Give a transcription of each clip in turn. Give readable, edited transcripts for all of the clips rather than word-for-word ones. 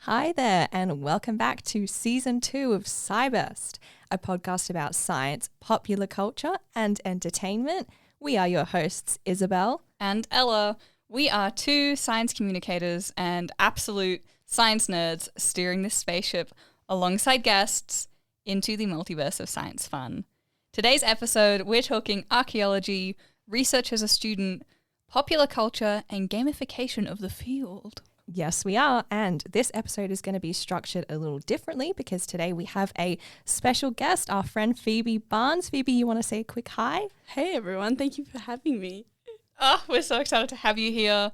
Hi there, and welcome back to Season 2 of Cyburst, a podcast about science, popular culture, and entertainment. We are your hosts, Isabel and Ella. We are two science communicators and absolute science nerds steering this spaceship alongside guests into the multiverse of science fun. Today's episode, we're talking archaeology, research as a student, popular culture, and gamification of the field. Yes, we are. And this episode is going to be structured a little differently because today we have a special guest, our friend Phoebe Barnes. Phoebe, you want to say a quick hi? Hey, everyone. Thank you for having me. Oh, we're so excited to have you here.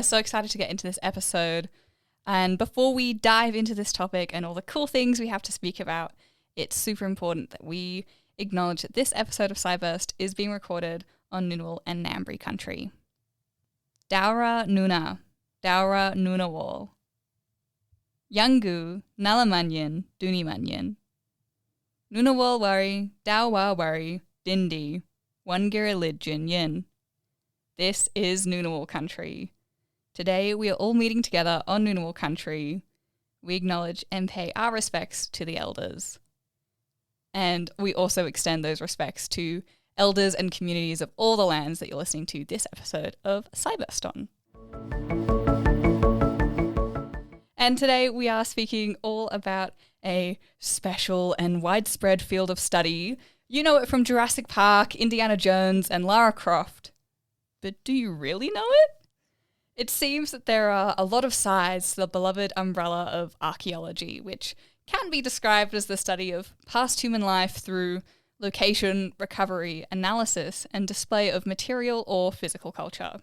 So excited to get into this episode. And before we dive into this topic and all the cool things we have to speak about, it's super important that we acknowledge that this episode of Cyburst is being recorded on Ngunnawal and Ngambri country. Daura Nuna. Daura Ngunnawal. Yangu Nalamanyan Dunimanyan. Ngunnawal Wari Dawa Wari Dindi Wangirilidjin Yin. This is Ngunnawal country. Today we are all meeting together on Ngunnawal country. We acknowledge and pay our respects to the elders. And we also extend those respects to elders and communities of all the lands that you're listening to this episode of Cyburst on. And today we are speaking all about a special and widespread field of study. You know it from Jurassic Park, Indiana Jones, and Lara Croft. But do you really know it? It seems that there are a lot of sides to the beloved umbrella of archaeology, which can be described as the study of past human life through location, recovery, analysis, and display of material or physical culture.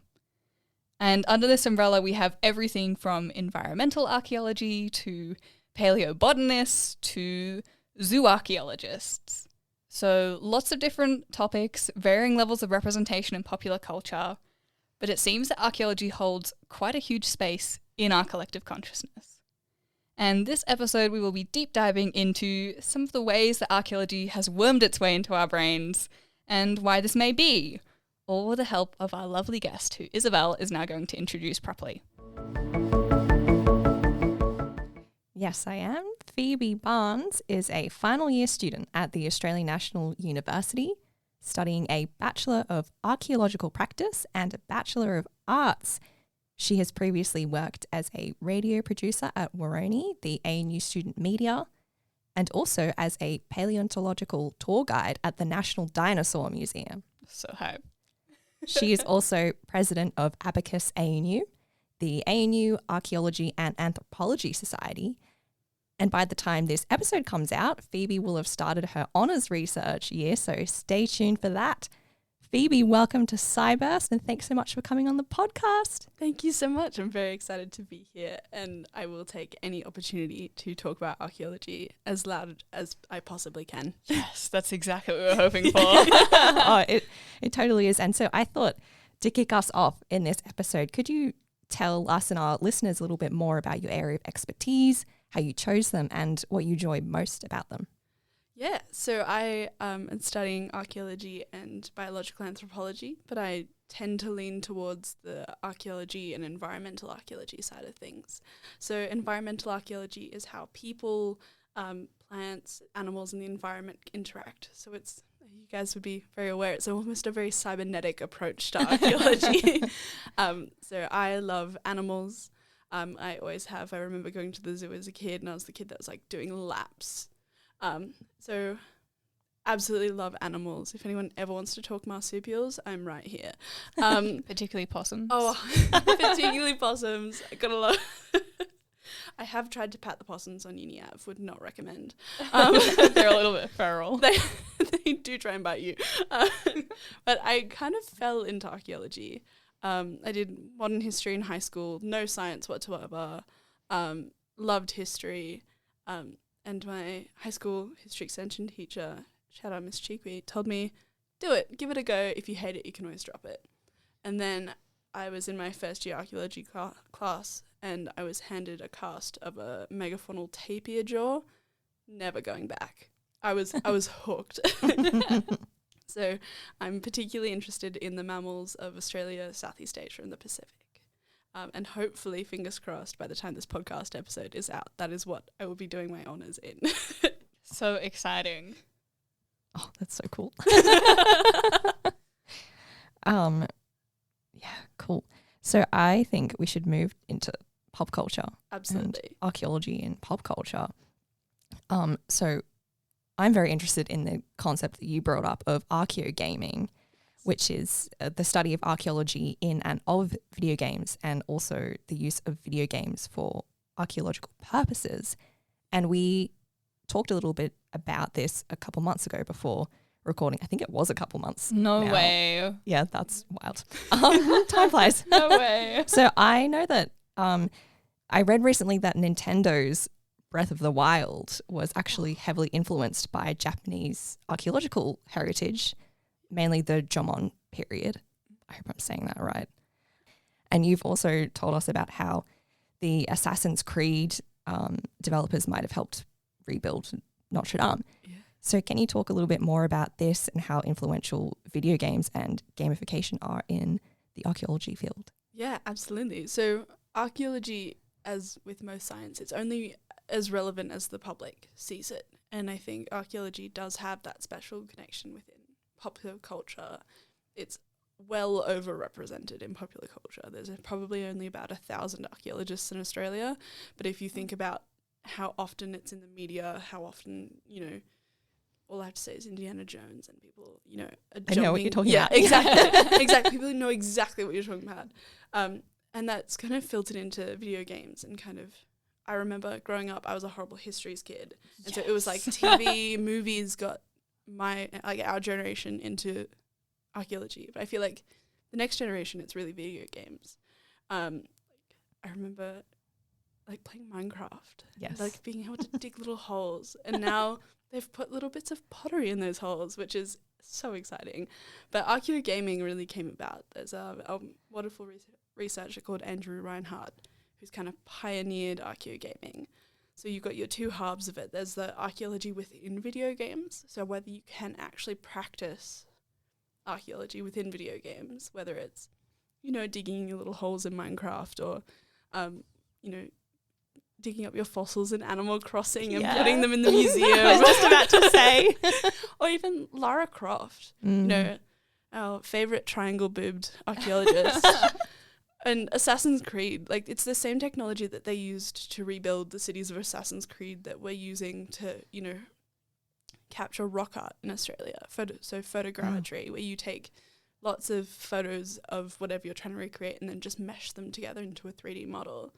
And under this umbrella, we have everything from environmental archaeology to paleobotanists to zoo archaeologists. So lots of different topics, varying levels of representation in popular culture, but it seems that archaeology holds quite a huge space in our collective consciousness. And this episode, we will be deep diving into some of the ways that archaeology has wormed its way into our brains and why this may be, all with the help of our lovely guest, who Isabel is now going to introduce properly. Yes, I am. Phoebe Barnes is a final year student at the Australian National University, studying a Bachelor of Archaeological Practice and a Bachelor of Arts. She has previously worked as a radio producer at Waroni, the ANU Student Media, and also as a paleontological tour guide at the National Dinosaur Museum. So hype. She is also president of Abacus ANU, the ANU Archaeology and Anthropology Society. And by the time this episode comes out, Phoebe will have started her honours research year, so stay tuned for that. Phoebe, welcome to Cyburst, and thanks so much for coming on the podcast. Thank you so much. I'm very excited to be here, and I will take any opportunity to talk about archaeology as loud as I possibly can. Yes, that's exactly what we were hoping for. Oh, it totally is. And so I thought to kick us off in this episode, could you tell us and our listeners a little bit more about your area of expertise, how you chose them, and what you enjoy most about them? Yeah, so I am studying archaeology and biological anthropology, but I tend to lean towards the archaeology and environmental archaeology side of things. So environmental archaeology is how people, plants, animals, and the environment interact. So it's, you guys would be very aware, it's almost a very cybernetic approach to archaeology. So I love animals. I always have. I remember going to the zoo as a kid, and I was the kid that was like doing laps. So absolutely love animals. If anyone ever wants to talk marsupials, I'm right here. Particularly possums. Oh, particularly possums. I gotta love. I have tried to pat the possums on uni. I would not recommend. They're a little bit feral. They do try and bite you. But I kind of fell into archaeology. I did modern history in high school, no science whatsoever. Loved history. And my high school history extension teacher, shout out Miss Cheekwee, told me, do it, give it a go. If you hate it, you can always drop it. And then I was in my first year archaeology class, and I was handed a cast of a megafaunal tapir jaw, never going back. I was hooked. So I'm particularly interested in the mammals of Australia, Southeast Asia, and the Pacific. And hopefully, fingers crossed, by the time this podcast episode is out, that is what I will be doing my honours in. So exciting. Oh, that's so cool. Yeah, cool. So I think we should move into pop culture. Absolutely. And archaeology and pop culture. So I'm very interested in the concept that you brought up of archaeogaming, which is the study of archaeology in and of video games, and also the use of video games for archaeological purposes. And we talked a little bit about this a couple months ago before recording. I think it was a couple months. No now. way. Yeah, that's wild. Time flies. No way. So I know that I read recently that Nintendo's Breath of the Wild was actually heavily influenced by Japanese archaeological heritage, mainly the Jomon period. I hope I'm saying that right. And you've also told us about how the Assassin's Creed developers might have helped rebuild Notre Dame. Yeah. So can you talk a little bit more about this and how influential video games and gamification are in the archaeology field? Yeah, absolutely. So archaeology, as with most science, it's only as relevant as the public sees it. And I think archaeology does have that special connection within popular culture. It's well overrepresented in popular culture. There's probably only about 1,000 archaeologists in Australia. But if you think about how often it's in the media, how often, all I have to say is Indiana Jones, and people, are I know what you're talking about. Exactly. Exactly. People know exactly what you're talking about. And that's kind of filtered into video games and kind of, I remember growing up, I was a horrible histories kid. And so it was like TV, movies got our generation into archaeology. But I feel like the next generation, it's really video games. I remember playing Minecraft. Yes. Being able to dig little holes. And now they've put little bits of pottery in those holes, which is so exciting. But archaeogaming really came about. There's a wonderful researcher called Andrew Reinhardt, who's kind of pioneered archaeogaming. So you've got your two halves of it. There's the archaeology within video games, so whether you can actually practice archaeology within video games, whether it's, digging your little holes in Minecraft or, digging up your fossils in Animal Crossing and putting them in the museum. I was just about to say. Or even Lara Croft, our favourite triangle-boobed archaeologist. And Assassin's Creed, it's the same technology that they used to rebuild the cities of Assassin's Creed that we're using to, capture rock art in Australia. So photogrammetry, where you take lots of photos of whatever you're trying to recreate and then just mesh them together into a 3D model.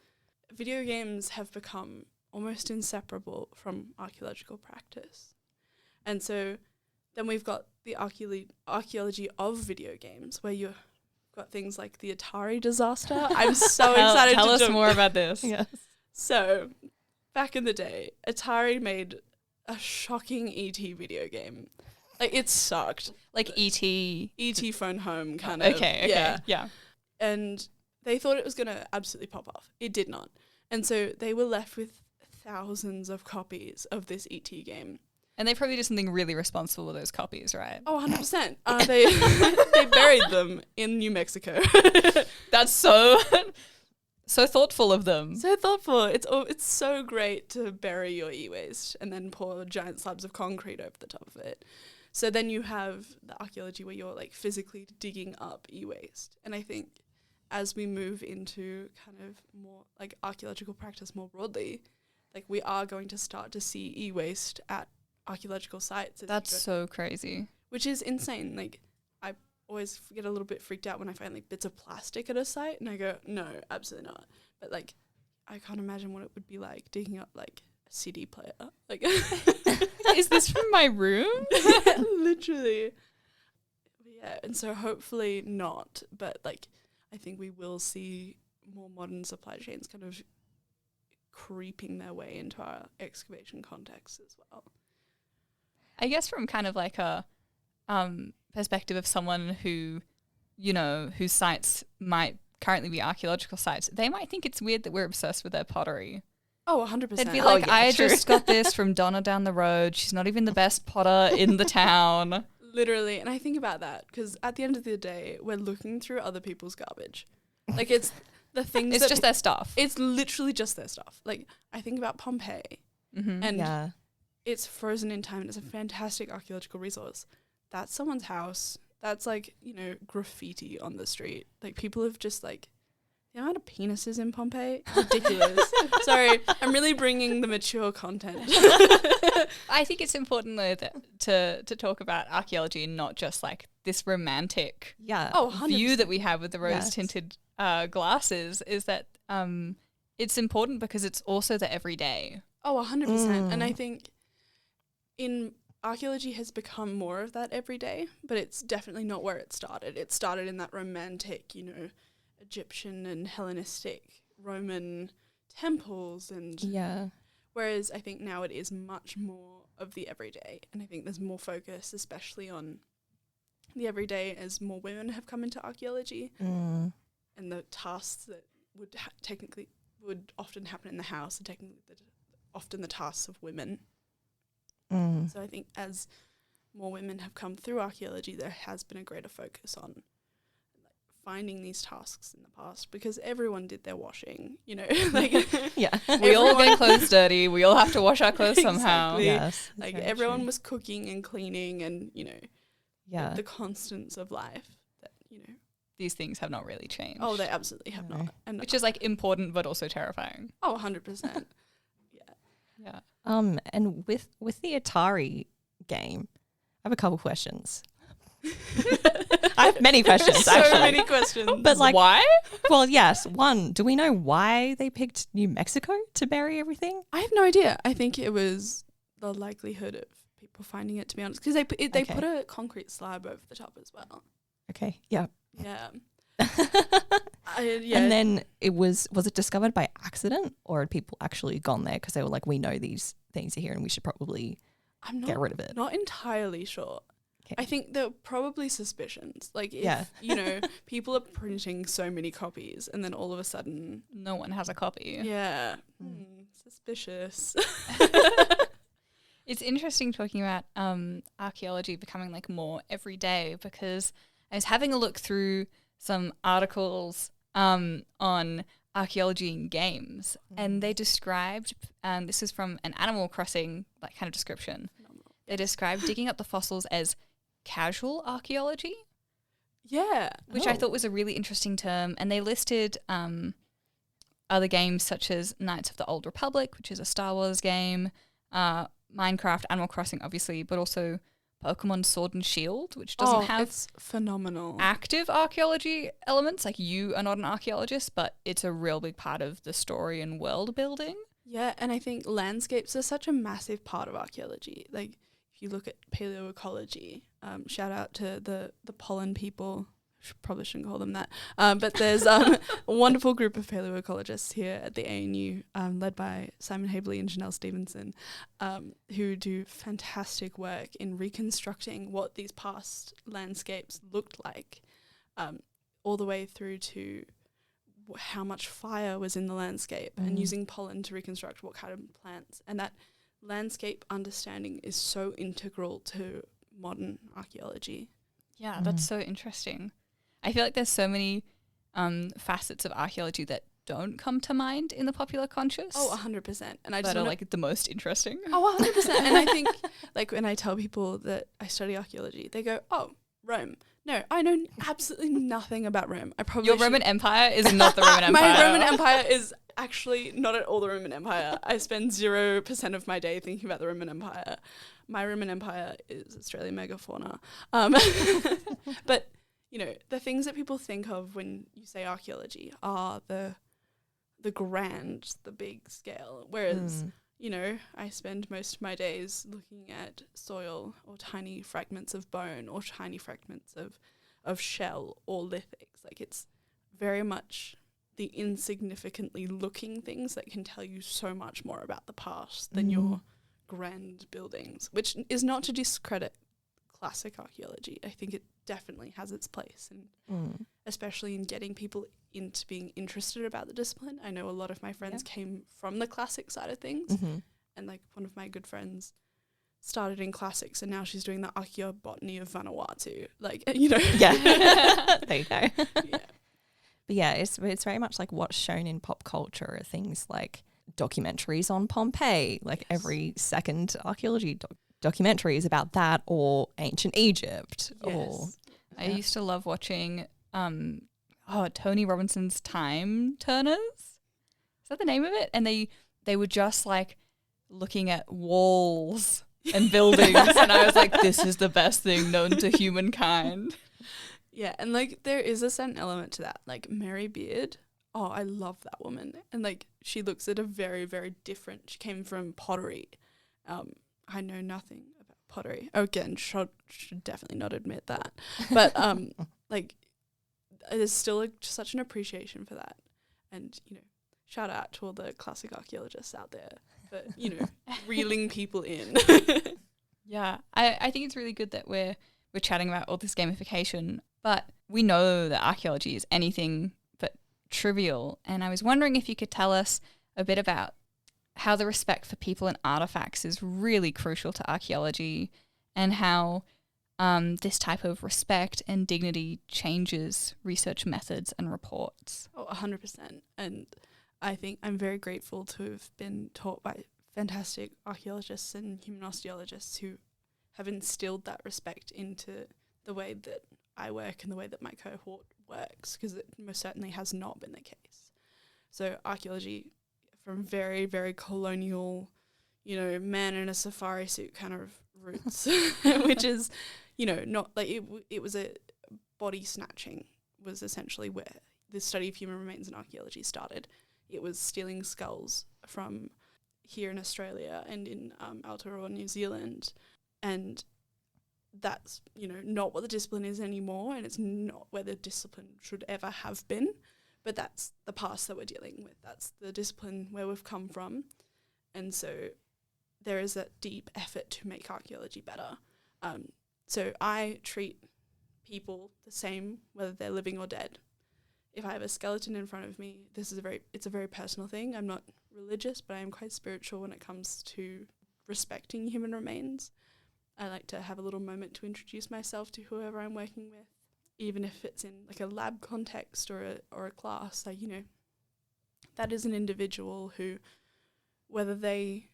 Video games have become almost inseparable from archaeological practice. And so then we've got the archaeology of video games, where you've got things like the Atari disaster. I'm so excited tell to us more about this. Yes. So, back in the day, Atari made a shocking E.T. video game. It sucked. Like E.T. E.T. Phone Home kind of. Okay. Yeah. And they thought it was going to absolutely pop off. It did not. And so they were left with thousands of copies of this E.T. game. And they probably did something really responsible with those copies, right? Oh, 100%. They buried them in New Mexico. That's so thoughtful of them. So thoughtful. It's so great to bury your e-waste and then pour giant slabs of concrete over the top of it. So then you have the archaeology where you're physically digging up e-waste. And I think as we move into kind of more archaeological practice more broadly, we are going to start to see e-waste at archaeological sites. That's so crazy. Which is insane. I always get a little bit freaked out when I find bits of plastic at a site and I go, no, absolutely not. But I can't imagine what it would be like digging up a CD player. Is this from my room? Literally. Yeah, and so hopefully not, but I think we will see more modern supply chains kind of creeping their way into our excavation context as well. I guess from kind of a perspective of someone who, whose sites might currently be archaeological sites, they might think it's weird that we're obsessed with their pottery. Oh, 100%. They'd be like, just got this from Donna down the road. She's not even the best potter in the town. Literally. And I think about that because at the end of the day, we're looking through other people's garbage. It's the things It's just their stuff. it's literally just their stuff. Like, I think about Pompeii, and Yeah. it's frozen in time. It's a fantastic archaeological resource. That's someone's house. That's like, graffiti on the street. Like, people have just like, the amount of penises in Pompeii, ridiculous. Sorry, I'm really bringing the mature content. I think it's important though that to talk about archaeology and not just like this romantic Yeah. Oh, 100%. view that we have with the rose-tinted glasses is that it's important because it's also the everyday. Oh, 100%. And I think archaeology has become more of that every day, but it's definitely not where it started. It started in that romantic, Egyptian and Hellenistic Roman temples, and whereas I think now it is much more of the everyday, and I think there's more focus especially on the everyday as more women have come into archaeology and the tasks that would technically would often happen in the house are technically often the tasks of women. So I think as more women have come through archaeology, there has been a greater focus on finding these tasks in the past, because everyone did their washing, like We all get clothes dirty. We all have to wash our clothes somehow. Exactly. Yes. Like everyone was cooking and cleaning and Yeah. the constants of life that These things have not really changed. oh, they absolutely have not, and which is like important but also terrifying. 100%. Yeah. And with the Atari game, I have a couple questions. I have many questions, So actually. many questions. But like, why? well, yes. One, do we know why they picked New Mexico to bury everything? I have no idea. I think it was the likelihood of people finding it, to be honest, because they put a concrete slab over the top as well. Okay. Yeah. Yeah. And then was it discovered by accident, or had people actually gone there because they were like, we know these things are here and we should probably get rid of it? Not entirely sure. Okay. I think there were probably suspicions. Like, if, people are printing so many copies and then all of a sudden, No one has a copy. Suspicious. It's interesting talking about archaeology becoming like more everyday, because I was having a look through some articles on archaeology in games, and they described, this is from an Animal Crossing like kind of description. They described digging up the fossils as casual archaeology, which I thought was a really interesting term. And they listed other games such as Knights of the Old Republic, which is a Star Wars game, Minecraft, Animal Crossing, obviously, but also Pokemon Sword and Shield, which doesn't have it's phenomenal. active archaeology elements. Like, you are not an archaeologist, but it's a real big part of the story and world building. Yeah, and I think landscapes are such a massive part of archaeology. Like, if you look at paleoecology, shout out to the pollen people. Probably shouldn't call them that. But there's a wonderful group of paleoecologists here at the ANU, led by Simon Habley and Janelle Stevenson, who do fantastic work in reconstructing what these past landscapes looked like, all the way through to how much fire was in the landscape, and using pollen to reconstruct what kind of plants. And that landscape understanding is so integral to modern archaeology. Yeah, that's so interesting. I feel like there's so many facets of archaeology that don't come to mind in the popular conscious. Oh, 100%. And I just that are like the most interesting. Oh, 100%. And I think, like, when I tell people that I study archaeology, they go, "Oh, Rome." No, I know absolutely nothing about Rome. I probably Your Roman Empire is not the Roman Empire. My Roman Empire is actually not at all the Roman Empire. I spend 0% of my day thinking about the Roman Empire. My Roman Empire is Australian megafauna. But the things that people think of when you say archaeology are the grand, the big scale. Whereas, I spend most of my days looking at soil or tiny fragments of bone or tiny fragments of shell or lithics. Like, it's very much the insignificantly looking things that can tell you so much more about the past than your grand buildings, which is not to discredit classic archaeology. I think it definitely has its place, and especially in getting people into being interested about the discipline. I know a lot of my friends came from the classic side of things, and like one of my good friends started in classics and now she's doing the archaeobotany of Vanuatu. Like, Yeah. There you go. Yeah. But yeah, it's very much like what's shown in pop culture are things like documentaries on Pompeii, like every second archaeology documentary is about that, or ancient Egypt. Or I used to love watching Tony Robinson's Time Turners. Is that the name of it? And they were just like looking at walls and buildings, and I was like, this is the best thing known to humankind. Yeah, and like there is a certain element to that. Like Mary Beard, oh, I love that woman. And like she looks at a very, very different, she came from pottery. I know nothing about pottery. Again, should definitely not admit that. But like there's still such an appreciation for that. And, you know, shout out to all the classic archaeologists out there for, you know, reeling people in. Yeah, I think it's really good that we're chatting about all this gamification, but we know that archaeology is anything but trivial. And I was wondering if you could tell us a bit about how the respect for people and artifacts is really crucial to archaeology, and how this type of respect and dignity changes research methods and reports. Oh, 100%. And I think I'm very grateful to have been taught by fantastic archaeologists and human osteologists who have instilled that respect into the way that I work and the way that my cohort works, because it most certainly has not been the case. So archaeology, from very, very colonial, you know, man in a safari suit kind of roots, which is, you know, not like it was a body snatching was essentially where the study of human remains in archaeology started. It was stealing skulls from here in Australia and in Aotearoa, New Zealand, and that's, you know, not what the discipline is anymore, and it's not where the discipline should ever have been, but that's the past that we're dealing with. That's the discipline where we've come from, and so there is that deep effort to make archaeology better. So I treat people the same whether they're living or dead. If I have a skeleton in front of me, it's a very personal thing. I'm not religious, but I am quite spiritual when it comes to respecting human remains. I like to have a little moment to introduce myself to whoever I'm working with, even if it's in like a lab context or a class. Like, you know, that is an individual who, whether they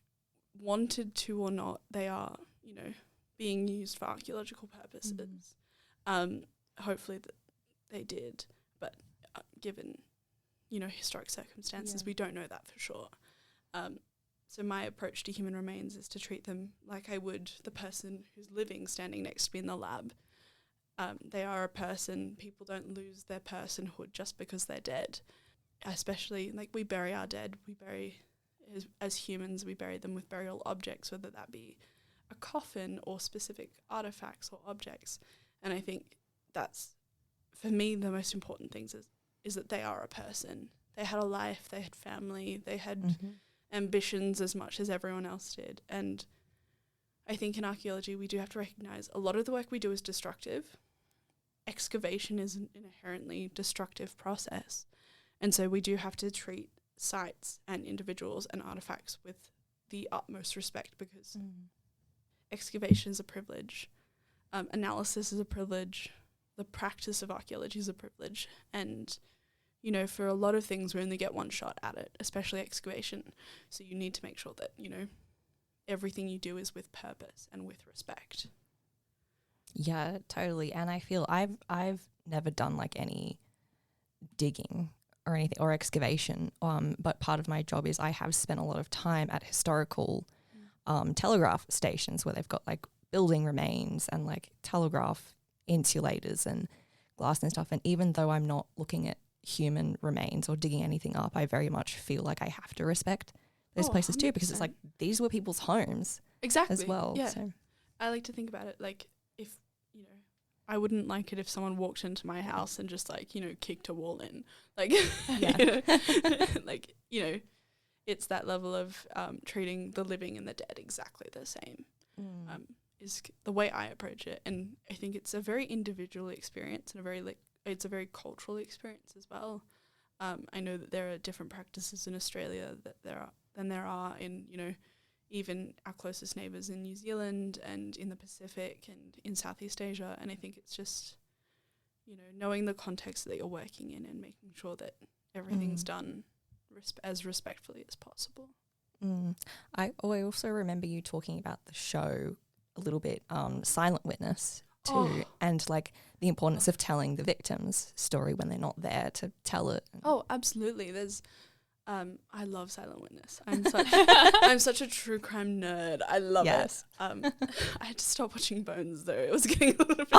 wanted to or not, they are, you know, being used for archaeological purposes. Hopefully that they did, but given, you know, historic circumstances, we don't know that for sure. So my approach to human remains is to treat them like I would the person who's living standing next to me in the lab. They are a person. People don't lose their personhood just because they're dead. Especially, like, we bury our dead. We bury, as humans, we bury them with burial objects, whether that be a coffin or specific artifacts or objects. And I think that's, for me, the most important things is that they are a person. They had a life, they had family, they had ambitions as much as everyone else did. And I think in archaeology we do have to recognise a lot of the work we do is destructive. Excavation is an inherently destructive process. And so we do have to treat sites and individuals and artifacts with the utmost respect, because excavation is a privilege, analysis is a privilege, the practice of archaeology is a privilege, and, you know, for a lot of things we only get one shot at it, especially excavation. So you need to make sure that, you know, everything you do is with purpose and with respect. Yeah, totally. And I feel I've never done like any digging or anything or excavation, but part of my job is I have spent a lot of time at historical telegraph stations where they've got like building remains and like telegraph insulators and glass and stuff. And even though I'm not looking at human remains or digging anything up, I very much feel like I have to respect those places 100%. Too, because it's like these were people's homes as well. Yeah. So I like to think about it like, if, you know, I wouldn't like it if someone walked into my house and just like, you know, kicked a wall in. Like, you know, like, you know, it's that level of treating the living and the dead exactly the same. Is the way I approach it. And I think it's a very individual experience and it's a very cultural experience as well. I know that there are different practices in Australia than there are in, you know, even our closest neighbours in New Zealand and in the Pacific and in Southeast Asia. And I think it's just, knowing the context that you're working in and making sure that everything's done as respectfully as possible. I also remember you talking about the show a little bit, Silent Witness too, and like the importance of telling the victim's story when they're not there to tell it. Oh, absolutely. There's, I love Silent Witness. I'm such a true crime nerd. I love it. I had to stop watching Bones though. It was getting a little bit.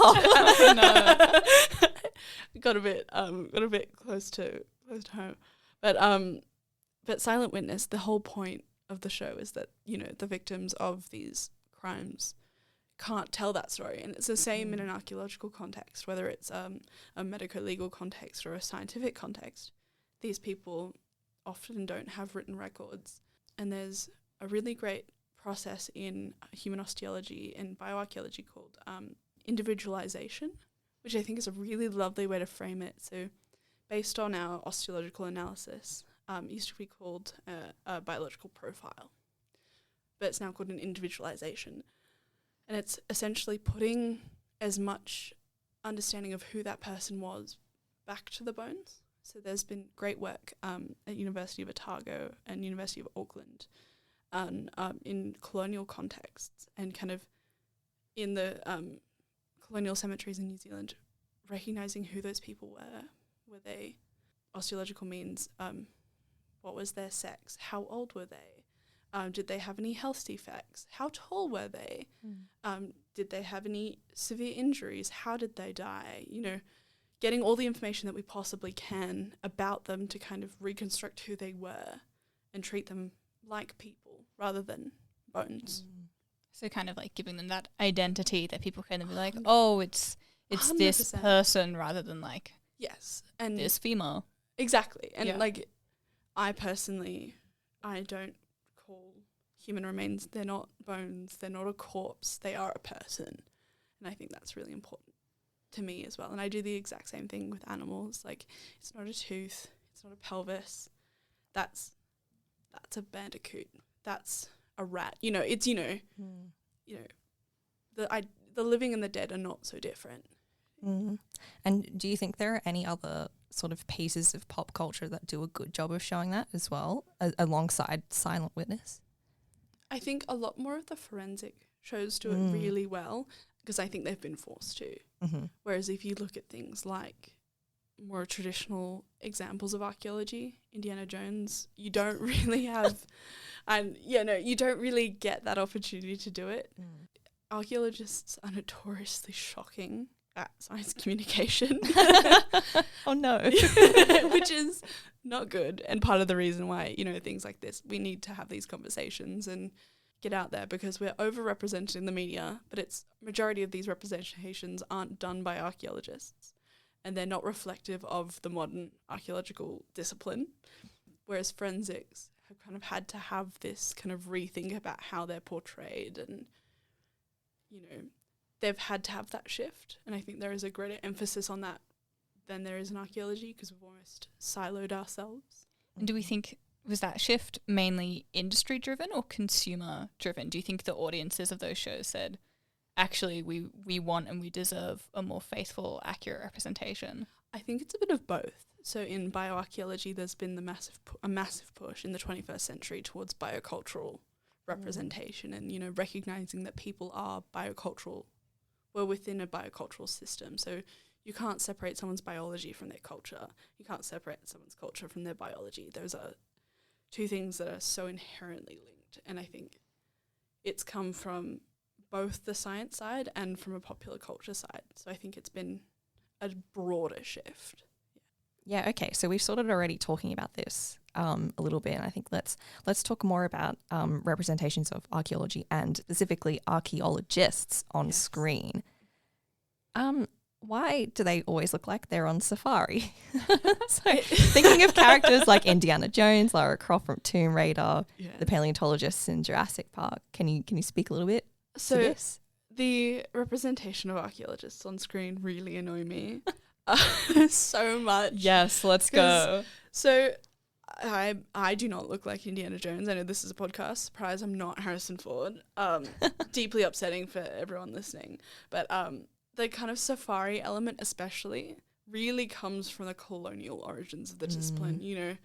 No. got a bit close to home, but Silent Witness. The whole point of the show is that the victims of these crimes can't tell that story, and it's the same in an archaeological context, whether it's a medico-legal context or a scientific context. These people often don't have written records, and there's a really great process in human osteology and bioarchaeology called individualization, which I think is a really lovely way to frame it. So based on our osteological analysis, it used to be called a biological profile, but it's now called an individualization. And it's essentially putting as much understanding of who that person was back to the bones. So there's been great work at University of Otago and University of Auckland in colonial contexts and kind of in the colonial cemeteries in New Zealand, recognising who those people were. Were they osteological means? What was their sex? How old were they? Did they have any health defects? How tall were they? Did they have any severe injuries? How did they die? Getting all the information that we possibly can about them to kind of reconstruct who they were and treat them like people rather than bones. So kind of like giving them that identity that people kind of be like, oh, it's 100%. this person rather than like yes, and this female. Exactly. And like I don't call human remains, they're not bones, they're not a corpse, they are a person. And I think that's really important to me as well. And I do the exact same thing with animals. Like, it's not a tooth, it's not a pelvis. That's a bandicoot. That's a rat. It's the living and the dead are not so different. And do you think there are any other sort of pieces of pop culture that do a good job of showing that as well, alongside Silent Witness? I think a lot more of the forensic shows do it really well because I think they've been forced to. Whereas if you look at things like more traditional examples of archaeology, Indiana Jones, you don't really have, you don't really get that opportunity to do it. Archaeologists are notoriously shocking at science communication. Oh no. Which is not good, and part of the reason why things like this, we need to have these conversations and get out there, because we're overrepresented in the media, but it's majority of these representations aren't done by archaeologists, and they're not reflective of the modern archaeological discipline, whereas forensics have kind of had to have this kind of rethink about how they're portrayed, and they've had to have that shift. And I think there is a greater emphasis on that than there is in archaeology, because we've almost siloed ourselves. And do we think, was that shift mainly industry driven or consumer driven? Do you think the audiences of those shows said, actually, we want and we deserve a more faithful, accurate representation? I think it's a bit of both. So in bioarchaeology, there's been a massive push in the 21st century towards biocultural representation and, recognizing that people are biocultural. We're within a biocultural system. So you can't separate someone's biology from their culture. You can't separate someone's culture from their biology. Those are two things that are so inherently linked. And I think it's come from both the science side and from a popular culture side. So I think it's been a broader shift. Yeah, okay. So we've sort of already talking about this a little bit. And I think let's talk more about representations of archaeology and specifically archaeologists on screen. Why do they always look like they're on safari? So thinking of characters like Indiana Jones, Lara Croft from Tomb Raider, the paleontologists in Jurassic Park. Can you speak a little bit to this? The representation of archaeologists on screen really annoy me so much. Yes, let's go. So I do not look like Indiana Jones. I know this is a podcast. Surprise, I'm not Harrison Ford. Deeply upsetting for everyone listening. But the kind of safari element especially really comes from the colonial origins of the discipline, you know.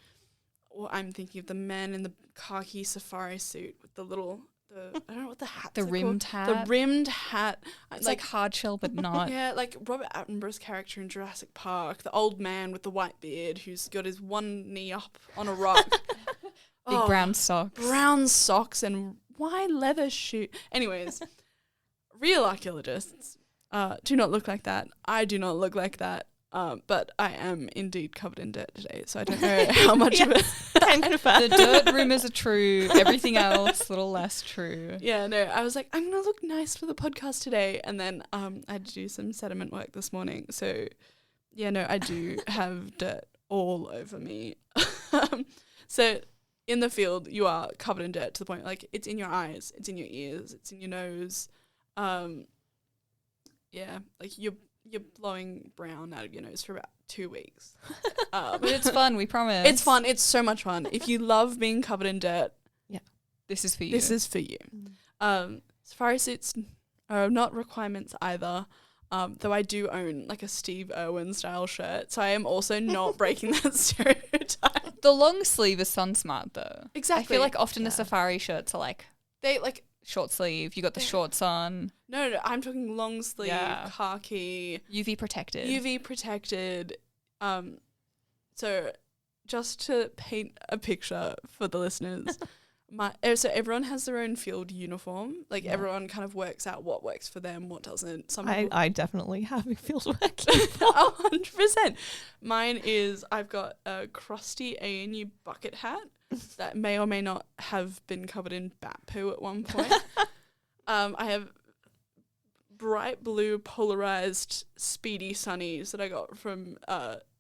Or I'm thinking of the man in the khaki safari suit with the I don't know what the hat. The rimmed called. hat. The rimmed hat. It's like hard shell, but not. Yeah, like Robert Attenborough's character in Jurassic Park, the old man with the white beard who's got his one knee up on a rock. Big brown socks. Brown socks and why leather shoe? Anyways, real archaeologists do not look like that. I do not look like that. But I am indeed covered in dirt today, so I don't know how much of it. The dirt rumours are true. Everything else, a little less true. Yeah, no, I was like, I'm going to look nice for the podcast today. And then I had to do some sediment work this morning. So, yeah, no, I do have dirt all over me. So, in the field, you are covered in dirt to the point, like, it's in your eyes, it's in your ears, it's in your nose. Yeah, like, you're blowing brown out of your nose for about 2 weeks. But it's fun, we promise. It's fun. It's so much fun. If you love being covered in dirt, this is for you. this is for you. Safari suits are not requirements either, though I do own like a Steve Irwin style shirt, so I am also not breaking that stereotype. The long sleeve is sun smart though. Exactly. I feel like often the safari shirts are like They like short sleeve. You got the shorts on. no, I'm talking long sleeve, khaki, UV protected. UV protected. So just to paint a picture for the listeners, so everyone has their own field uniform. Like everyone kind of works out what works for them, what doesn't. Some I definitely have a field work. 100%. Mine is I've got a crusty ANU bucket hat that may or may not have been covered in bat poo at one point. I have bright blue polarized Speedy Sunnies that I got from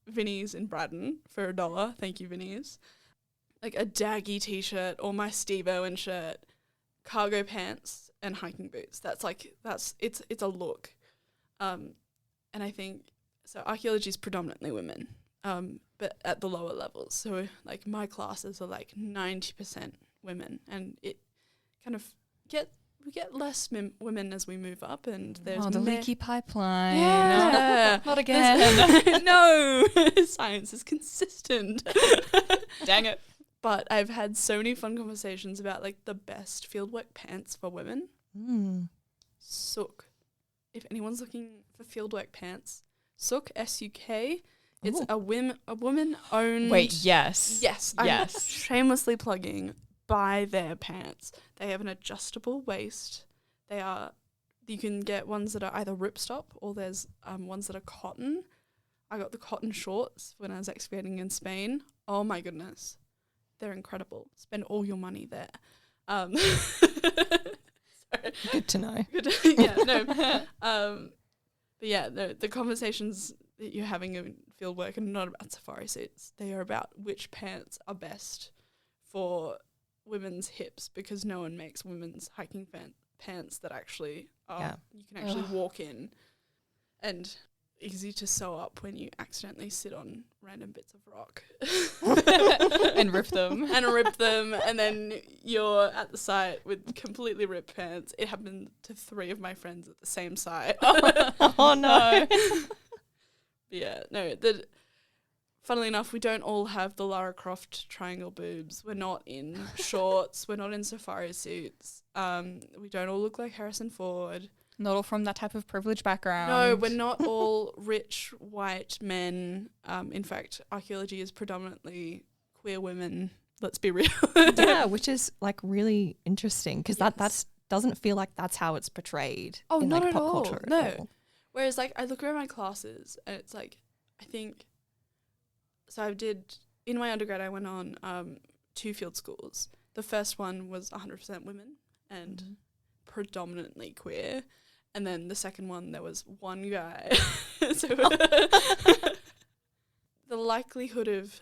Vinnie's in Braddon for $1. Thank you, Vinnie's. Like a daggy t-shirt or my Steve Irwin shirt, cargo pants and hiking boots. It's a look. And I think so archaeology is predominantly women. But at the lower levels. So like my classes are like 90% women, and it kind of we get less women as we move up, and there's the leaky pipeline. Yeah. Not again. No, science is consistent. Dang it. But I've had so many fun conversations about like the best fieldwork pants for women. Sook. If anyone's looking for fieldwork pants, Sook, S-U-K. It's a woman-owned... Wait, yes. Yes. I'm shamelessly plugging buy their pants. They have an adjustable waist. You can get ones that are either ripstop or there's ones that are cotton. I got the cotton shorts when I was excavating in Spain. Oh my goodness. They're incredible. Spend all your money there. Good to know. But yeah, the conversations that you're having in field work are not about safari suits. They are about which pants are best for women's hips, because no one makes women's hiking pants that actually you can actually walk in and easy to sew up when you accidentally sit on random bits of rock and rip them and then you're at the site with completely ripped pants. It happened to 3 of my friends at the same site. Oh no. Yeah, no, funnily enough, we don't all have the Lara Croft triangle boobs. We're not in shorts. We're not in safari suits. We don't all look like Harrison Ford. Not all from that type of privileged background. No, we're not all rich white men. In fact, archaeology is predominantly queer women. Let's be real. Yeah, which is like really interesting, because that doesn't feel like that's how it's portrayed. Oh, in, not like, at pop all. culture at No. all. Whereas, like, I look around my classes and it's like, I think, so in my undergrad, I went on 2 field schools. The first one was 100% women and predominantly queer. And then the second one, there was one guy. So the likelihood of,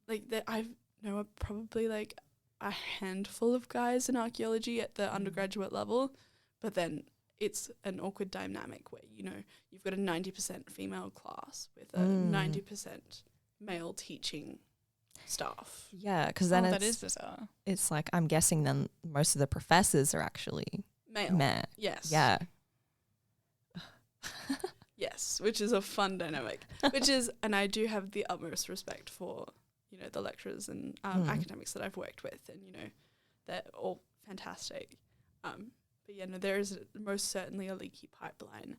like, that I know probably like a handful of guys in archaeology at the undergraduate level, but then it's an awkward dynamic where, you know, you've got a 90% female class with a 90% male teaching staff. Yeah, because then that is bizarre. It's like, I'm guessing then most of the professors are actually Male. male. Yes. Yeah. Yes, which is a fun dynamic. And I do have the utmost respect for, the lecturers and academics that I've worked with, and, they're all fantastic. But yeah, no, there is most certainly a leaky pipeline.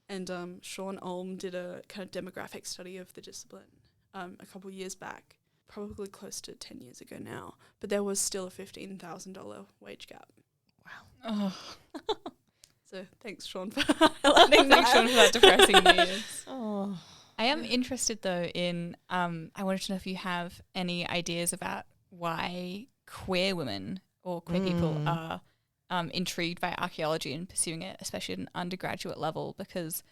And Sean Ulm did a kind of demographic study of the discipline a couple of years back, probably close to 10 years ago now. But there was still a $15,000 wage gap. Oh. So thanks, Sean, for highlighting Thanks, Sean, for that depressing news. Oh. I am interested, though, in I wanted to know if you have any ideas about why queer women or queer people are intrigued by archaeology and pursuing it, especially at an undergraduate level, because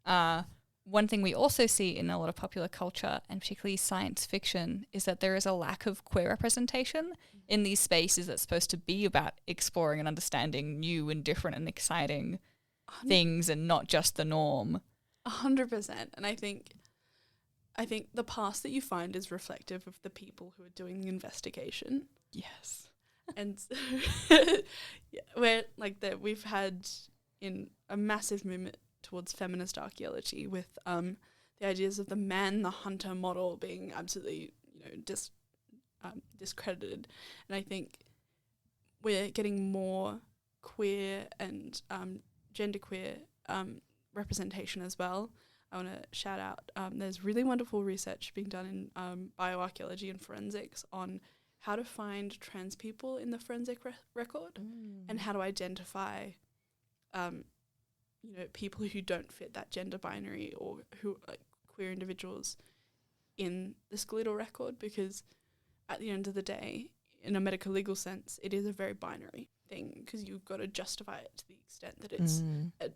one thing we also see in a lot of popular culture, and particularly science fiction, is that there is a lack of queer representation in these spaces that's supposed to be about exploring and understanding new and different and exciting things and not just the norm. 100%. And I think the past that you find is reflective of the people who are doing the investigation. Yes. And we've had in a massive movement towards feminist archaeology with the ideas of the man, the hunter model being absolutely, discredited. And I think we're getting more queer and genderqueer representation as well. I want to shout out, there's really wonderful research being done in bioarchaeology and forensics on how to find trans people in the forensic record and how to identify, people who don't fit that gender binary or who are queer individuals in the skeletal record, because at the end of the day, in a medical legal sense, it is a very binary thing because you've got to justify it to the extent that it's, that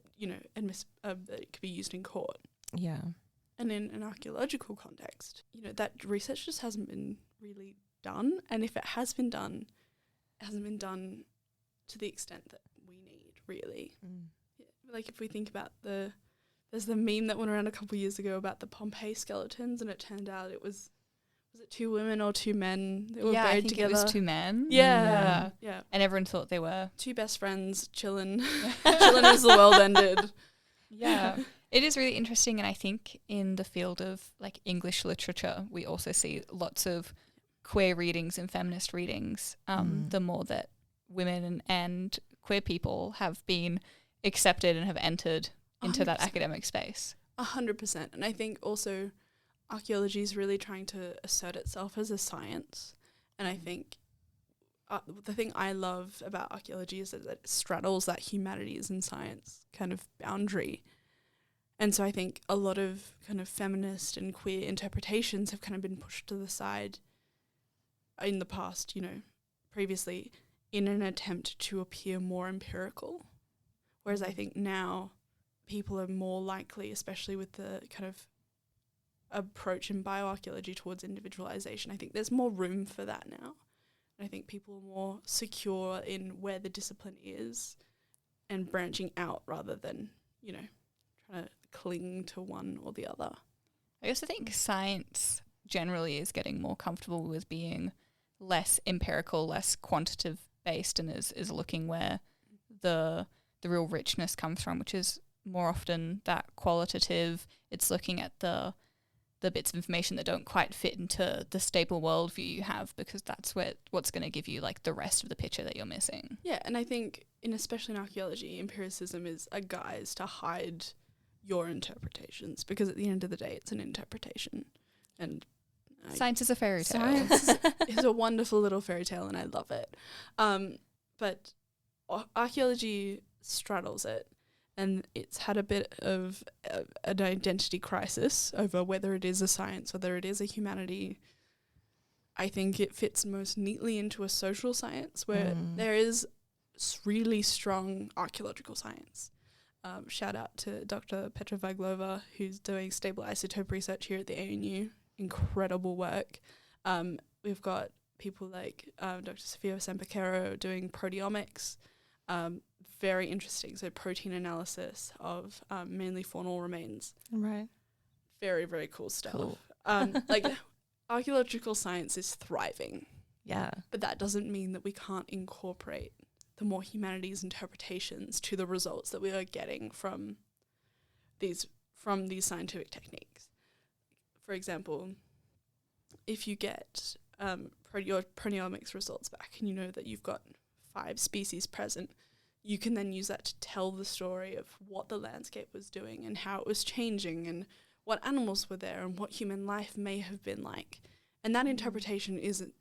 it could be used in court. Yeah. And in an archaeological context, that research just hasn't been really done. And if it has been done, it hasn't been done to the extent that we need, really. Yeah. Like if we think about there's the meme that went around a couple of years ago about the Pompeii skeletons, and it turned out it was it 2 women or 2 men that were buried together? It was 2 men. Yeah. And everyone thought they were 2 best friends chilling as the world ended. Yeah. It is really interesting, and I think in the field of like English literature, we also see lots of queer readings and feminist readings. The more that women and queer people have been accepted and have entered into 100%. That academic space. 100%. And I think also archaeology is really trying to assert itself as a science. And I think the thing I love about archaeology is that it straddles that humanities and science kind of boundary. And so I think a lot of kind of feminist and queer interpretations have kind of been pushed to the side in the past, previously, in an attempt to appear more empirical. Whereas I think now people are more likely, especially with the kind of approach in bioarchaeology towards individualization, I think there's more room for that now. And I think people are more secure in where the discipline is and branching out rather than, trying to cling to one or the other. I also think science generally is getting more comfortable with being less empirical, less quantitative based, and is looking where the real richness comes from, which is more often that qualitative. It's looking at the bits of information that don't quite fit into the stable worldview you have, because that's what's going to give you like the rest of the picture that you're missing. Yeah, and I think especially in archaeology, empiricism is a guise to hide your interpretations, because at the end of the day, it's an interpretation. And science is a fairy tale. Science is a wonderful little fairy tale, and I love it. But archaeology straddles it, and it's had a bit of an identity crisis over whether it is a science, whether it is a humanity. I think it fits most neatly into a social science where there is really strong archaeological science. Shout out to Dr. Petra Vaglova, who's doing stable isotope research here at the ANU. Incredible work. We've got people like Dr. Sofia Sampiquero doing proteomics. Very interesting. So protein analysis of mainly faunal remains. Right. Very, very cool stuff. Cool. Archaeological science is thriving. Yeah. But that doesn't mean that we can't incorporate the more humanities interpretations to the results that we are getting from from these scientific techniques. For example, if you get your proteomics results back and you know that you've got 5 species present, you can then use that to tell the story of what the landscape was doing and how it was changing and what animals were there and what human life may have been like. And that interpretation isn't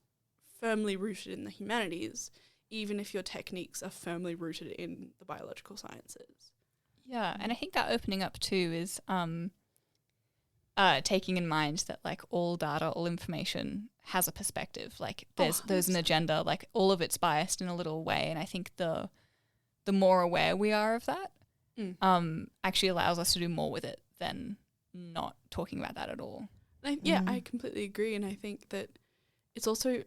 firmly rooted in the humanities, even if your techniques are firmly rooted in the biological sciences. Yeah, and I think that opening up too is taking in mind that like all data, all information has a perspective. Like there's an agenda, like all of it's biased in a little way. And I think the more aware we are of that, actually allows us to do more with it than not talking about that at all. I completely agree. And I think that it's also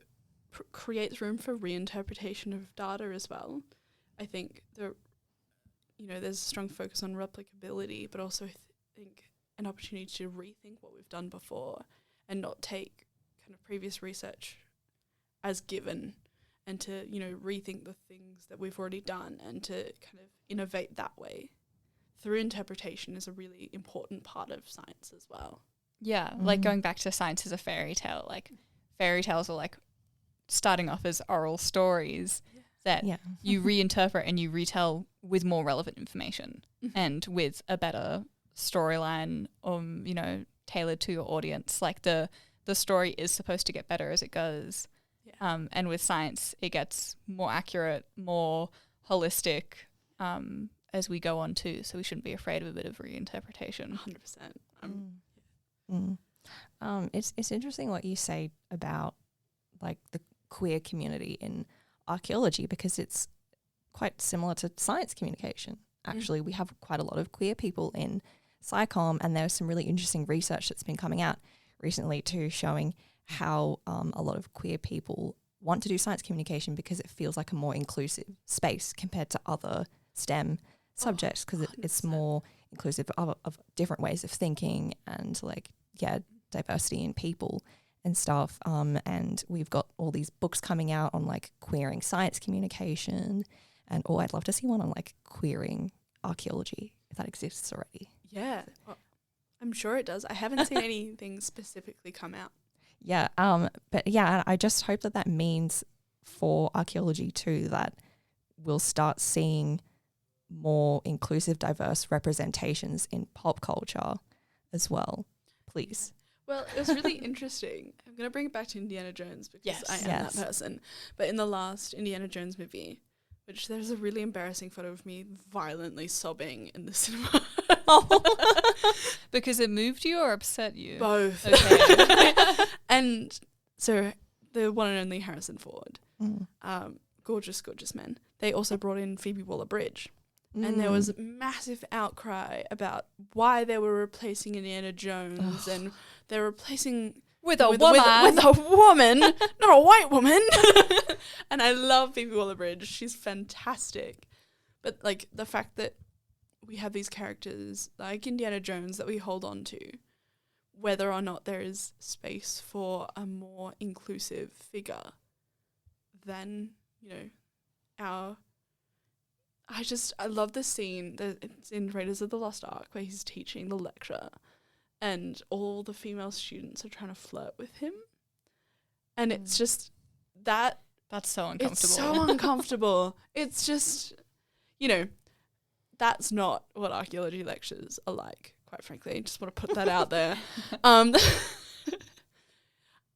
creates room for reinterpretation of data as well. I think there's a strong focus on replicability, but also think an opportunity to rethink what we've done before and not take kind of previous research as given, and to, rethink the things that we've already done and to kind of innovate that way through interpretation is a really important part of science as well. Yeah, like going back to science as a fairy tale, like fairy tales are like starting off as oral stories that you reinterpret and you retell with more relevant information and with a better storyline, tailored to your audience. Like the story is supposed to get better as it goes. Yeah. And with science, it gets more accurate, more holistic as we go on too. So we shouldn't be afraid of a bit of reinterpretation. 100%. It's interesting what you say about like the queer community in archaeology, because it's quite similar to science communication. Actually, we have quite a lot of queer people in SciComm, and there's some really interesting research that's been coming out recently too, showing how a lot of queer people want to do science communication because it feels like a more inclusive space compared to other STEM subjects, because it's more inclusive of different ways of thinking and diversity in people and stuff. And we've got all these books coming out on like queering science communication, and I'd love to see one on like queering archaeology, if that exists already. Yeah, I'm sure it does. I haven't seen anything specifically come out. Yeah, but yeah, I just hope that means for archaeology too that we'll start seeing more inclusive, diverse representations in pop culture as well, please. Well, it was really interesting. I'm going to bring it back to Indiana Jones because I am that person. But in the last Indiana Jones movie, which there's a really embarrassing photo of me violently sobbing in the cinema. Because it moved you or upset you? Both. Okay. And so the one and only Harrison Ford, gorgeous, gorgeous man. They also brought in Phoebe Waller-Bridge. And there was a massive outcry about why they were replacing Indiana Jones and they're replacing with a woman, not a white woman. And I love Phoebe Waller-Bridge. She's fantastic. But like the fact that we have these characters like Indiana Jones that we hold on to, whether or not there is space for a more inclusive figure than, I love the scene that it's in Raiders of the Lost Ark where he's teaching the lecture and all the female students are trying to flirt with him. And it's just that's so uncomfortable. It's so uncomfortable. It's just, that's not what archaeology lectures are like, quite frankly. I just want to put that out there.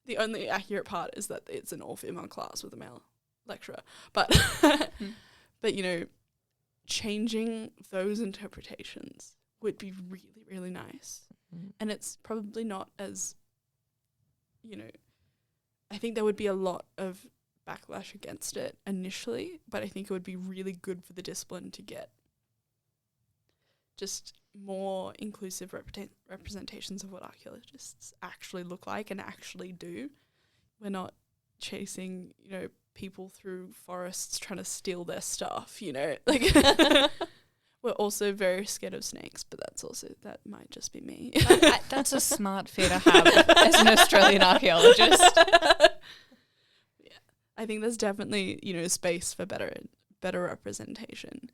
The only accurate part is that it's an all-female class with a male lecturer. But, changing those interpretations would be really, really nice. And it's probably not as, I think there would be a lot of backlash against it initially, but I think it would be really good for the discipline to get just more inclusive representations of what archaeologists actually look like and actually do. We're not chasing, people through forests trying to steal their stuff, We're also very scared of snakes, but that might just be me. That's a smart fear to have as an Australian archaeologist. Yeah, I think there's definitely, space for better representation.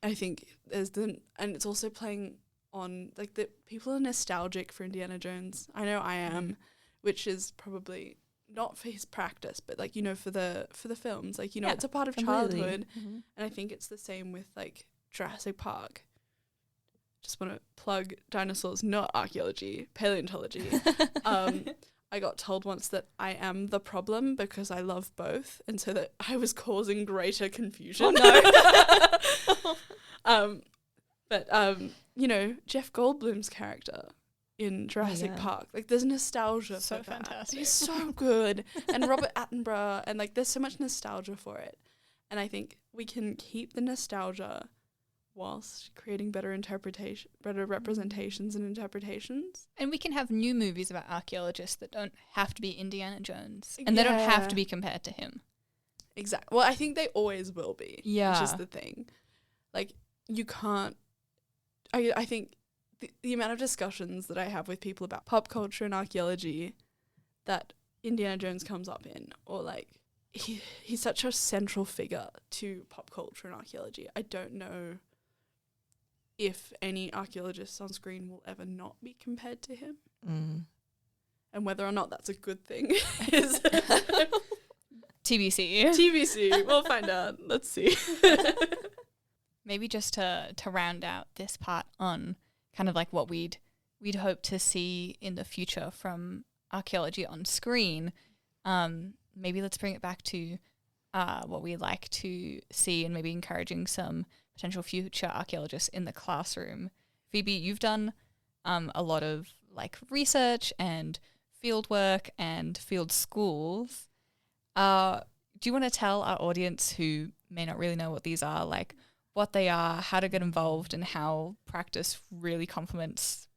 I think and it's also playing on, like, the people are nostalgic for Indiana Jones. I know I am, which is probably not for his practice, but, like, you know, for the films, like, you know, it's a part of completely. childhood. And I think it's the same with, like, Jurassic Park. Just want to plug dinosaurs, not archaeology, paleontology. I got told once that I am the problem because I love both, and so that I was causing greater confusion. Oh, no. But you know, Jeff Goldblum's character in Jurassic Park, like, there's nostalgia So for that. fantastic. He's so good. And Robert Attenborough, and, like, there's so much nostalgia for it. And I think we can keep the nostalgia whilst creating better representations and interpretations. And we can have new movies about archaeologists that don't have to be Indiana Jones. And they don't have to be compared to him. Exactly. Well, I think they always will be. Yeah. Which is the thing. Like, you can't... I think the amount of discussions that I have with people about pop culture and archaeology that Indiana Jones comes up in, or, like, he's such a central figure to pop culture and archaeology. I don't know if any archaeologists on screen will ever not be compared to him. And whether or not that's a good thing is TBC. TBC. We'll find out. Let's see. Maybe just to round out this part on kind of like what we'd hope to see in the future from archaeology on screen, maybe let's bring it back to what we like to see, and maybe encouraging some potential future archaeologists in the classroom. Phoebe, you've done a lot of, like, research and field work and field schools. Do you want to tell our audience who may not really know what these are, like, what they are, how to get involved, and how practice really complements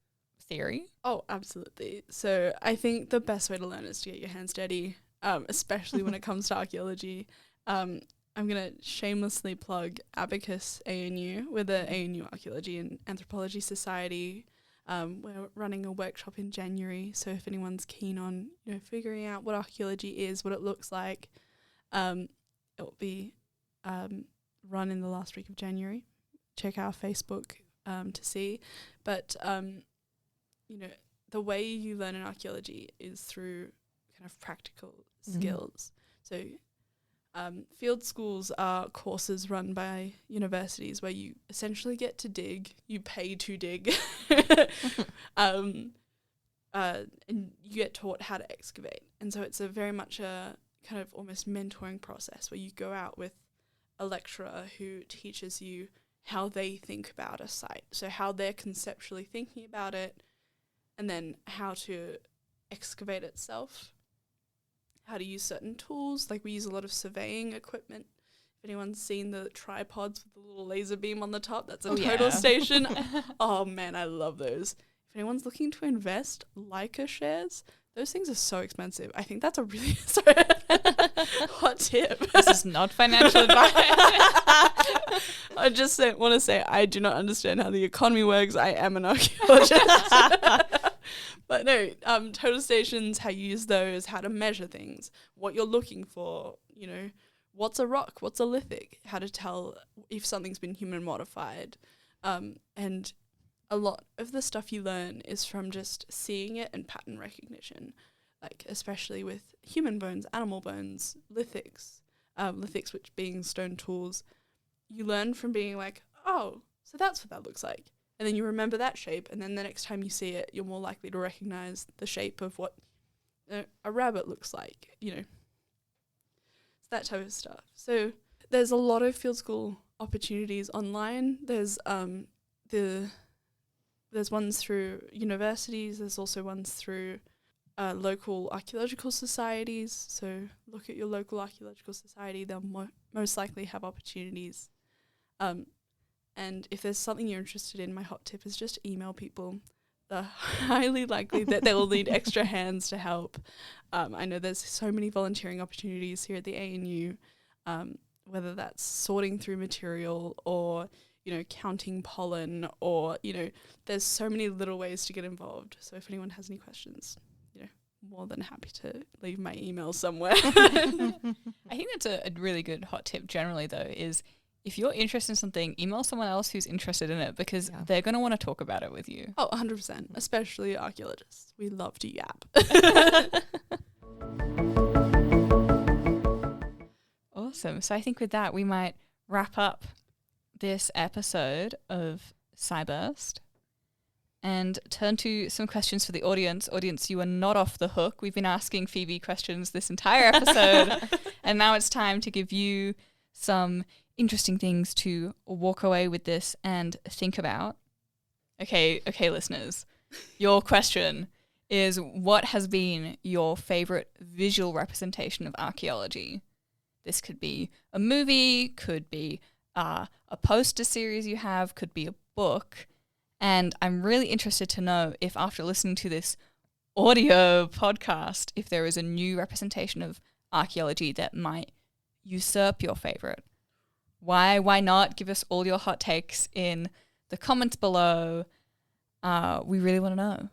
theory? Oh, absolutely. So I think the best way to learn is to get your hands dirty, especially when it comes to archaeology. I'm going to shamelessly plug Abacus ANU. We're the ANU Archaeology and Anthropology Society. We're running a workshop in January, so if anyone's keen on, you know, figuring out what archaeology is, what it looks like, it will be run in the last week of January. Check our Facebook to see. But, you know, the way you learn in archaeology is through kind of practical skills. So field schools are courses run by universities where you essentially get to dig, you pay to dig, and you get taught how to excavate. And so it's a very much a kind of almost mentoring process where you go out with a lecturer who teaches you how they think about a site, so how they're conceptually thinking about it, and then how to excavate itself, how to use certain tools. Like, we use a lot of surveying equipment. If anyone's seen the tripods with the little laser beam on the top, that's a total station. Oh man, I love those. If anyone's looking to invest, Leica shares, those things are so expensive. I think that's a really hot tip. This is not financial advice. I just want to say I do not understand how the economy works. I am an archaeologist. But no, total stations, how you use those, how to measure things, what you're looking for, you know, what's a rock, what's a lithic, how to tell if something's been human modified. And a lot of the stuff you learn is from just seeing it and pattern recognition, like especially with human bones, animal bones, lithics, which being stone tools. You learn from being like, oh, so that's what that looks like. And then you remember that shape, and then the next time you see it, you're more likely to recognize the shape of what a rabbit looks like, you know. It's that type of stuff. So there's a lot of field school opportunities online. There's ones through universities. There's also ones through local archaeological societies. So look at your local archaeological society. They'll most likely have opportunities. And if there's something you're interested in, my hot tip is just email people. They're highly likely that they will need extra hands to help. I know there's so many volunteering opportunities here at the ANU, whether that's sorting through material or, you know, counting pollen, or, you know, there's so many little ways to get involved. So if anyone has any questions, you know, more than happy to leave my email somewhere. I think that's a really good hot tip generally, though, is if you're interested in something, email someone else who's interested in it, because they're going to want to talk about it with you. Oh, 100%. Especially archaeologists. We love to yap. Awesome. So I think with that, we might wrap up this episode of SciBurst and turn to some questions for the audience. Audience, you are not off the hook. We've been asking Phoebe questions this entire episode, and now it's time to give you some interesting things to walk away with this and think about. Okay, listeners. Your question is, what has been your favorite visual representation of archaeology? This could be a movie, could be a poster series you have, could be a book. And I'm really interested to know if, after listening to this audio podcast, if there is a new representation of archaeology that might usurp your favorite. Why not? Give us all your hot takes in the comments below. We really want to know.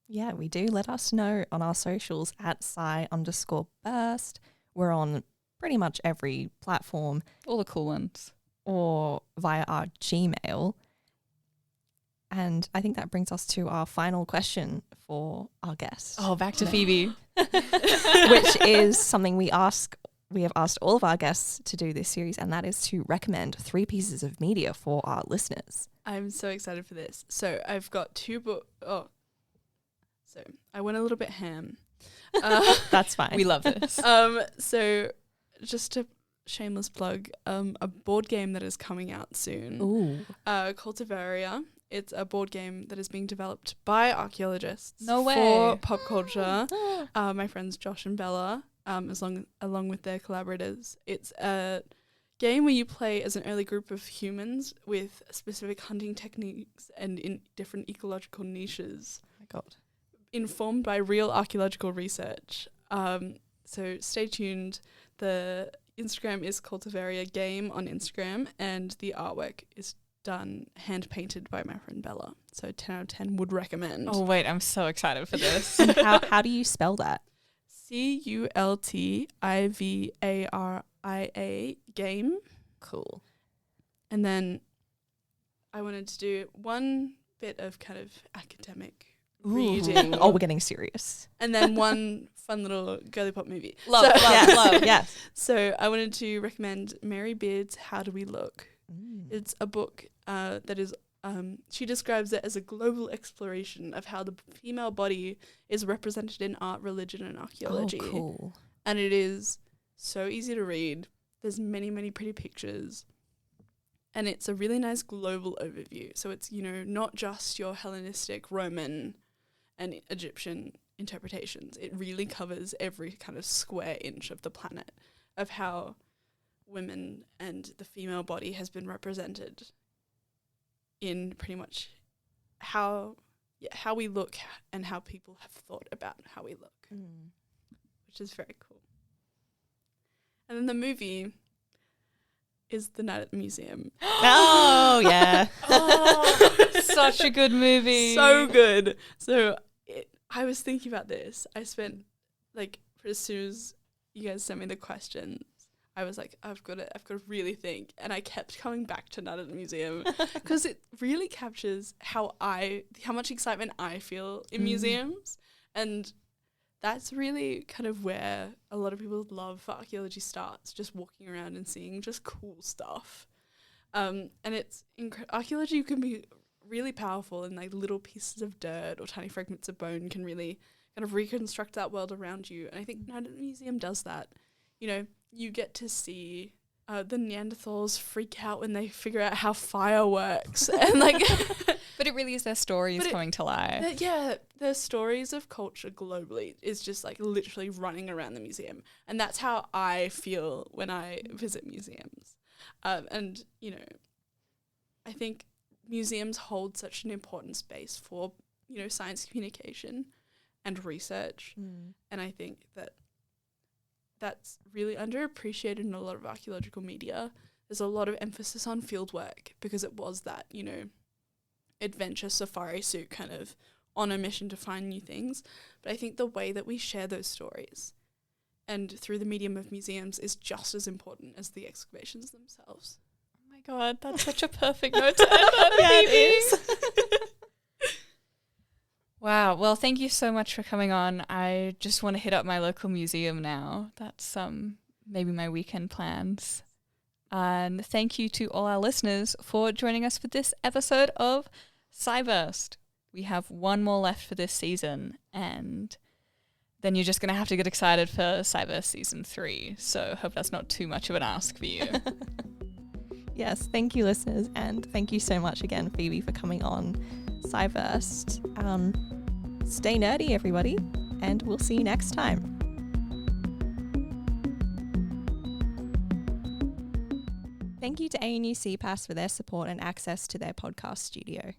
Yeah, we do. Let us know on our socials at sci_burst. We're on pretty much every platform. All the cool ones. Or via our Gmail. And I think that brings us to our final question for our guest. Oh, back to Phoebe. Which is something we have asked all of our guests to do this series, and that is to recommend 3 pieces of media for our listeners. I'm so excited for this. So I've got 2 books. Oh, so I went a little bit ham. That's fine. We love this. So just a shameless plug, a board game that is coming out soon. Ooh. Cultivaria. It's a board game that is being developed by archaeologists. No way. For pop culture. My friends Josh and Bella, along with their collaborators. It's a game where you play as an early group of humans with specific hunting techniques and in different ecological niches. Oh my God. Informed by real archaeological research. So stay tuned. The Instagram is Cultivaria Game on Instagram, and the artwork is done hand-painted by my friend Bella. So 10 out of 10 would recommend. Oh, wait, I'm so excited for this. And how do you spell that? Cultivaria game. Cool. And then I wanted to do one bit of kind of academic reading. Oh, we're getting serious. And then one fun little girly pop movie. Love. Yes. So I wanted to recommend Mary Beard's How Do We Look? It's a book that is, she describes it as a global exploration of how the female body is represented in art, religion, and archaeology. Oh, cool. And it is so easy to read. There's many, many pretty pictures. And it's a really nice global overview. So it's, not just your Hellenistic, Roman, and Egyptian interpretations. It really covers every kind of square inch of the planet of how women and the female body has been represented in pretty much how we look and how people have thought about how we look, which is very cool. And then the movie is The Night at the Museum. Oh, yeah. Such a good movie. So good. So I was thinking about this. I spent, as soon as you guys sent me the questions, I was like, I've got to really think. And I kept coming back to Night at the Museum because it really captures how much excitement I feel in museums. And that's really kind of where a lot of people's love for archaeology starts, just walking around and seeing just cool stuff. And it's archaeology can be really powerful, and little pieces of dirt or tiny fragments of bone can really kind of reconstruct that world around you. And I think Night at the Museum does that. You get to see the Neanderthals freak out when they figure out how fire works. And But it really is their stories coming to life. The stories of culture globally is just literally running around the museum. And that's how I feel when I visit museums. And I think museums hold such an important space for, science communication and research. And I think that's really underappreciated in a lot of archaeological media. There's a lot of emphasis on field work because it was that, adventure safari suit kind of on a mission to find new things. But I think the way that we share those stories and through the medium of museums is just as important as the excavations themselves. Oh my God, that's such a perfect note to end on, Yeah, Phoebe. it is. Wow. Well, thank you so much for coming on. I just want to hit up my local museum now. That's maybe my weekend plans. And thank you to all our listeners for joining us for this episode of SciBurst. We have one more left for this season, and then you're just going to have to get excited for SciBurst Season 3. So hope that's not too much of an ask for you. Yes, thank you, listeners, and thank you so much again, Phoebe, for coming on SciBurst. Stay nerdy, everybody, and we'll see you next time. Thank you to ANU CPAS for their support and access to their podcast studio.